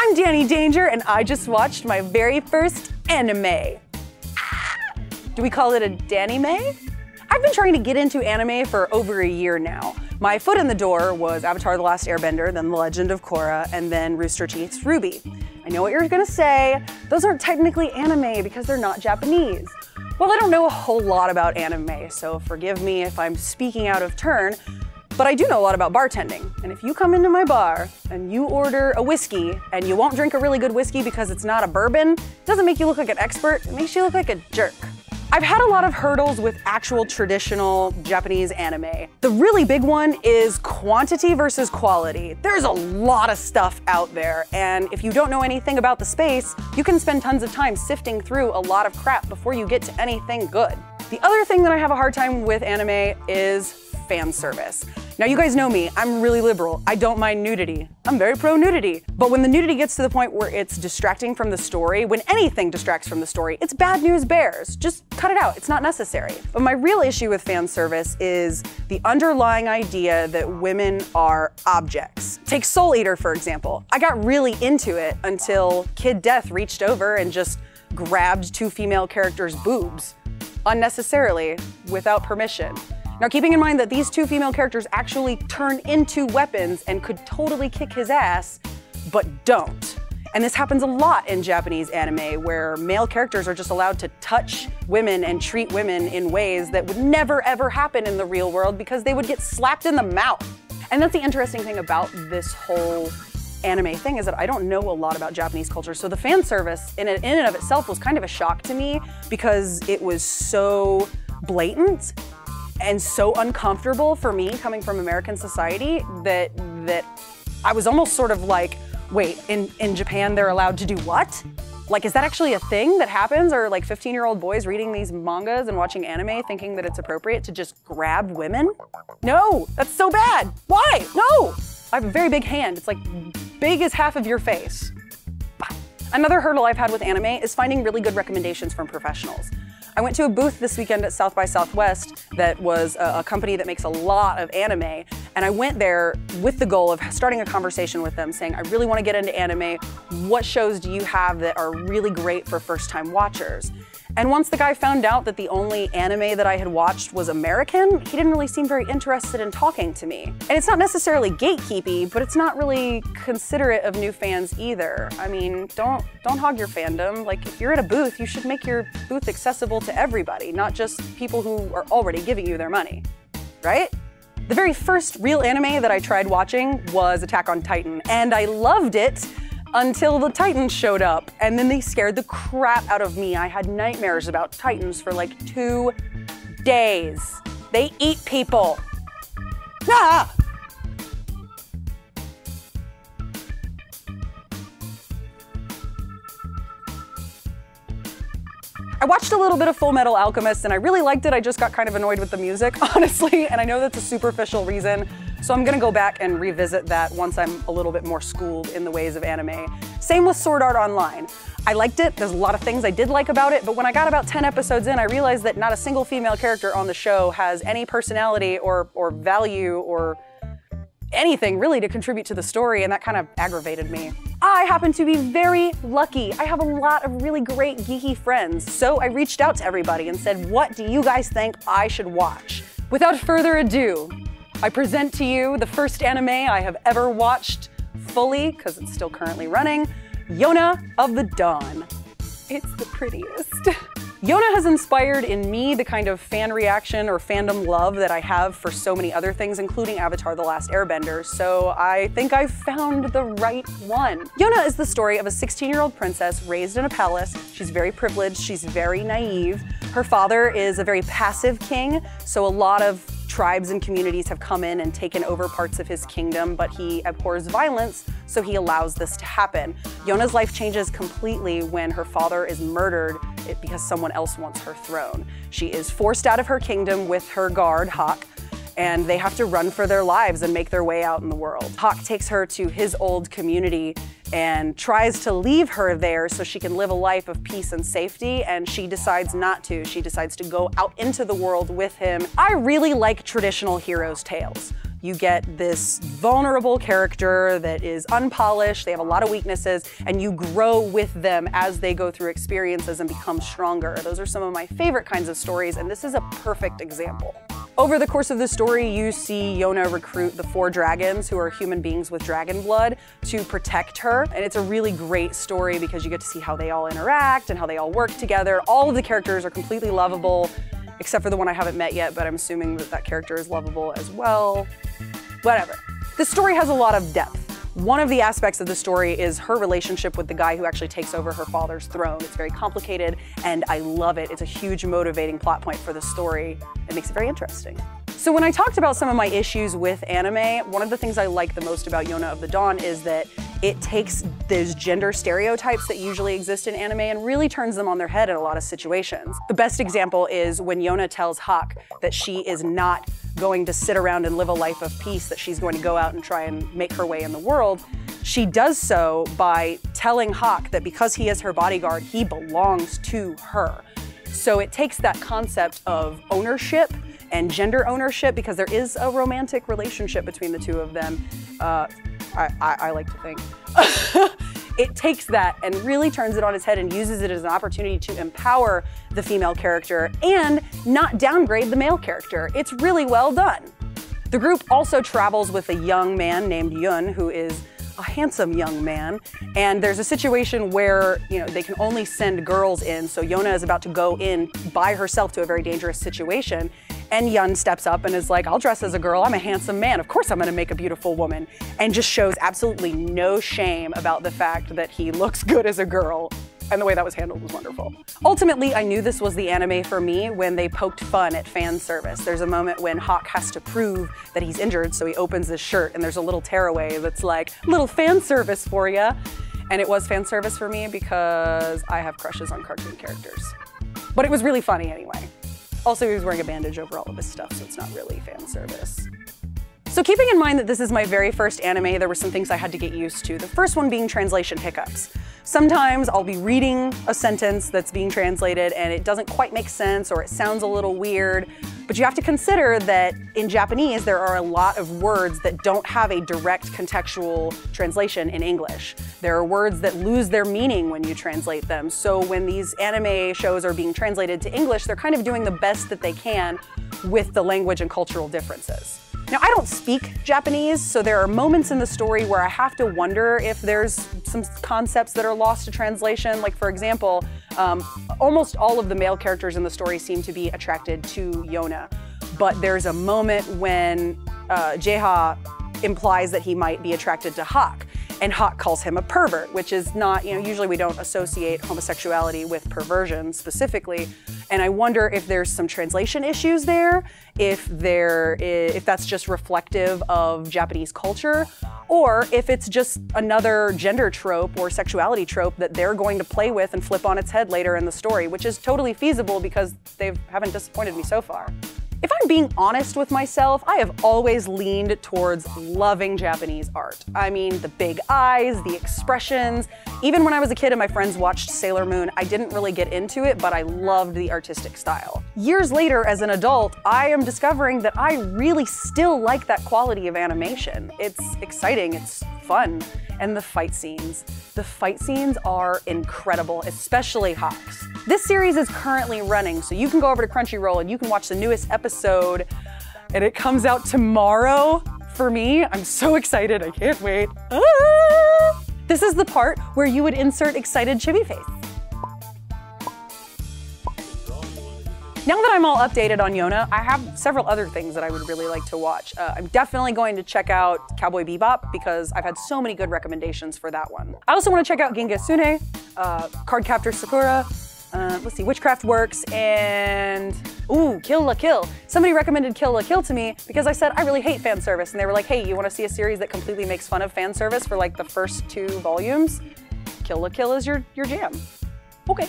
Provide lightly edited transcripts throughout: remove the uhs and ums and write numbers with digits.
I'm Danny Danger, and I just watched my very first anime. Do we call it a Danny-May? I've been trying to get into anime for over a year now. My foot in the door was Avatar: The Last Airbender, then The Legend of Korra, and then Rooster Teeth's RWBY. I know what you're gonna say, those aren't technically anime because they're not Japanese. Well, I don't know a whole lot about anime, so forgive me if I'm speaking out of turn, but I do know a lot about bartending. And if you come into my bar and you order a whiskey and you won't drink a really good whiskey because it's not a bourbon, it doesn't make you look like an expert, it makes you look like a jerk. I've had a lot of hurdles with actual traditional Japanese anime. The really big one is quantity versus quality. There's a lot of stuff out there, and if you don't know anything about the space, you can spend tons of time sifting through a lot of crap before you get to anything good. The other thing that I have a hard time with anime is fan service. Now, you guys know me, I'm really liberal. I don't mind nudity. I'm very pro nudity. But when the nudity gets to the point where it's distracting from the story, when anything distracts from the story, it's bad news bears. Just cut it out, it's not necessary. But my real issue with fan service is the underlying idea that women are objects. Take Soul Eater, for example. I got really into it until Kid Death reached over and just grabbed two female characters' boobs unnecessarily, without permission. Now, keeping in mind that these two female characters actually turn into weapons and could totally kick his ass, but don't. And this happens a lot in Japanese anime, where male characters are just allowed to touch women and treat women in ways that would never ever happen in the real world because they would get slapped in the mouth. And that's the interesting thing about this whole anime thing, is that I don't know a lot about Japanese culture. So the fan service in and of itself was kind of a shock to me because it was so blatant and so uncomfortable for me coming from American society that I was almost sort of like, wait, in Japan they're allowed to do what? Like, is that actually a thing that happens? Or like 15-year-old boys reading these mangas and watching anime thinking that it's appropriate to just grab women? No, that's so bad. Why? No! I have a very big hand. It's like big as half of your face. Another hurdle I've had with anime is finding really good recommendations from professionals. I went to a booth this weekend at South by Southwest that was a company that makes a lot of anime, and I went there with the goal of starting a conversation with them saying, I really want to get into anime. What shows do you have that are really great for first-time watchers? And once the guy found out that the only anime that I had watched was American, he didn't really seem very interested in talking to me. And it's not necessarily gatekeepy, but it's not really considerate of new fans either. I mean, don't hog your fandom. Like, if you're at a booth, you should make your booth accessible to everybody, not just people who are already giving you their money, right? The very first real anime that I tried watching was Attack on Titan, and I loved it until the Titans showed up, and then they scared the crap out of me. I had nightmares about Titans for like 2 days. They eat people. Ah! I watched a little bit of Full Metal Alchemist and I really liked it. I just got kind of annoyed with the music, honestly, and I know that's a superficial reason, so I'm gonna go back and revisit that once I'm a little bit more schooled in the ways of anime. Same with Sword Art Online. I liked it, there's a lot of things I did like about it, but when I got about 10 episodes in, I realized that not a single female character on the show has any personality or value or anything really to contribute to the story, and that kind of aggravated me. I happen to be very lucky. I have a lot of really great geeky friends, so I reached out to everybody and said, what do you guys think I should watch? Without further ado, I present to you the first anime I have ever watched fully, because it's still currently running, Yona of the Dawn. It's the prettiest. Yona has inspired in me the kind of fan reaction or fandom love that I have for so many other things, including Avatar: The Last Airbender, so I think I've found the right one. Yona is the story of a 16-year-old princess raised in a palace. She's very privileged, she's very naive. Her father is a very passive king, so a lot of tribes and communities have come in and taken over parts of his kingdom, but he abhors violence, so he allows this to happen. Yona's life changes completely when her father is murdered because someone else wants her throne. She is forced out of her kingdom with her guard, Hawk, and they have to run for their lives and make their way out in the world. Hawk takes her to his old community and tries to leave her there so she can live a life of peace and safety, and she decides not to. She decides to go out into the world with him. I really like traditional heroes' tales. You get this vulnerable character that is unpolished, they have a lot of weaknesses, and you grow with them as they go through experiences and become stronger. Those are some of my favorite kinds of stories, and this is a perfect example. Over the course of the story, you see Yona recruit the 4 dragons, who are human beings with dragon blood, to protect her. And it's a really great story because you get to see how they all interact and how they all work together. All of the characters are completely lovable, except for the one I haven't met yet, but I'm assuming that that character is lovable as well. Whatever. The story has a lot of depth. One of the aspects of the story is her relationship with the guy who actually takes over her father's throne. It's very complicated, and I love it. It's a huge motivating plot point for the story. It makes it very interesting. So when I talked about some of my issues with anime, one of the things I like the most about Yona of the Dawn is that it takes those gender stereotypes that usually exist in anime and really turns them on their head in a lot of situations. The best example is when Yona tells Hawk that she is not going to sit around and live a life of peace, that she's going to go out and try and make her way in the world. She does so by telling Hawk that because he is her bodyguard, he belongs to her. So it takes that concept of ownership and gender ownership, because there is a romantic relationship between the two of them. I like to think. It takes that and really turns it on its head and uses it as an opportunity to empower the female character and not downgrade the male character. It's really well done. The group also travels with a young man named Yun, who is a handsome young man, and there's a situation where, you know, they can only send girls in, so Yona is about to go in by herself to a very dangerous situation, and Yun steps up and is like, I'll dress as a girl, I'm a handsome man, of course I'm gonna make a beautiful woman, and just shows absolutely no shame about the fact that he looks good as a girl. And the way that was handled was wonderful. Ultimately, I knew this was the anime for me when they poked fun at fan service. There's a moment when Hawk has to prove that he's injured, so he opens his shirt and there's a little tearaway that's like, little fan service for ya. And it was fan service for me because I have crushes on cartoon characters. But it was really funny anyway. Also, he was wearing a bandage over all of his stuff, so it's not really fan service. So keeping in mind that this is my very first anime, there were some things I had to get used to. The first one being translation hiccups. Sometimes I'll be reading a sentence that's being translated and it doesn't quite make sense or it sounds a little weird, but you have to consider that in Japanese there are a lot of words that don't have a direct contextual translation in English. There are words that lose their meaning when you translate them, so when these anime shows are being translated to English, they're kind of doing the best that they can with the language and cultural differences. Now, I don't speak Japanese, so there are moments in the story where I have to wonder if there's some concepts that are lost to translation. Like, for example, almost all of the male characters in the story seem to be attracted to Yona, but there's a moment when Jeha implies that he might be attracted to Hawk, and Hawk calls him a pervert, which is not, usually we don't associate homosexuality with perversion specifically. And I wonder if there's some translation issues there, if that's just reflective of Japanese culture, or if it's just another gender trope or sexuality trope that they're going to play with and flip on its head later in the story, which is totally feasible because they haven't disappointed me so far. If I'm being honest with myself, I have always leaned towards loving Japanese art. I mean, the big eyes, the expressions. Even when I was a kid and my friends watched Sailor Moon, I didn't really get into it, but I loved the artistic style. Years later, as an adult, I am discovering that I really still like that quality of animation. It's exciting, it's fun. And the fight scenes. The fight scenes are incredible, especially Hawk's. This series is currently running, so you can go over to Crunchyroll and you can watch the newest episode, and it comes out tomorrow for me. I'm so excited, I can't wait. Ah! This is the part where you would insert excited chibi face. Now that I'm all updated on Yona, I have several other things that I would really like to watch. I'm definitely going to check out Cowboy Bebop because I've had so many good recommendations for that one. I also want to check out Gengasune, Cardcaptor Sakura, let's see, Witchcraft Works, and ooh, Kill la Kill. Somebody recommended Kill la Kill to me because I said I really hate fan service, and they were like, hey, you want to see a series that completely makes fun of fan service for like the first 2 volumes? Kill la Kill is your jam. Okay.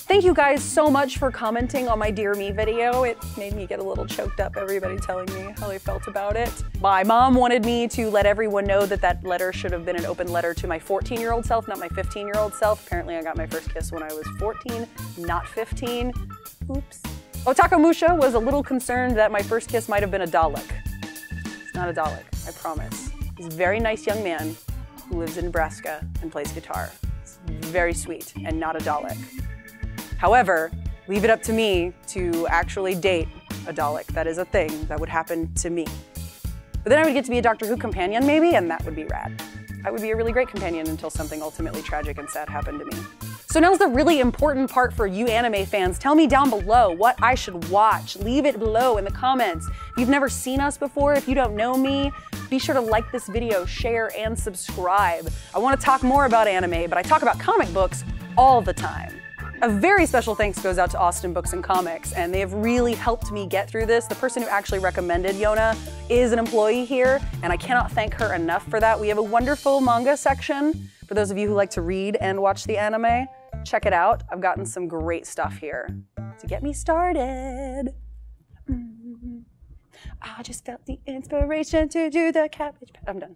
Thank you guys so much for commenting on my Dear Me video. It made me get a little choked up, everybody telling me how they felt about it. My mom wanted me to let everyone know that that letter should have been an open letter to my 14-year-old self, not my 15-year-old self. Apparently I got my first kiss when I was 14, not 15. Oops. Otako Musha was a little concerned that my first kiss might have been a Dalek. It's not a Dalek, I promise. He's a very nice young man who lives in Nebraska and plays guitar. It's very sweet and not a Dalek. However, leave it up to me to actually date a Dalek. That is a thing that would happen to me. But then I would get to be a Doctor Who companion maybe, and that would be rad. I would be a really great companion until something ultimately tragic and sad happened to me. So now's the really important part for you anime fans. Tell me down below what I should watch. Leave it below in the comments. If you've never seen us before, if you don't know me, be sure to like this video, share, and subscribe. I want to talk more about anime, but I talk about comic books all the time. A very special thanks goes out to Austin Books and Comics, and they have really helped me get through this. The person who actually recommended Yona is an employee here, and I cannot thank her enough for that. We have a wonderful manga section for those of you who like to read and watch the anime. Check it out. I've gotten some great stuff here to get me started. I just felt the inspiration to do the cabbage patch. I'm done.